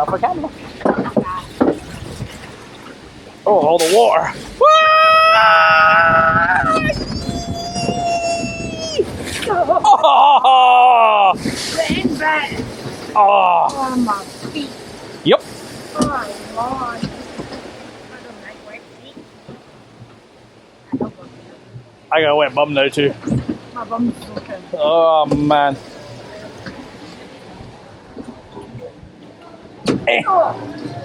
For camera. Oh, all the water. Oh! Oh, my feet. Yep. Oh, Lord. I don't like wet feet. I got a wet bum now too. My bum's broken. Oh man. Oh.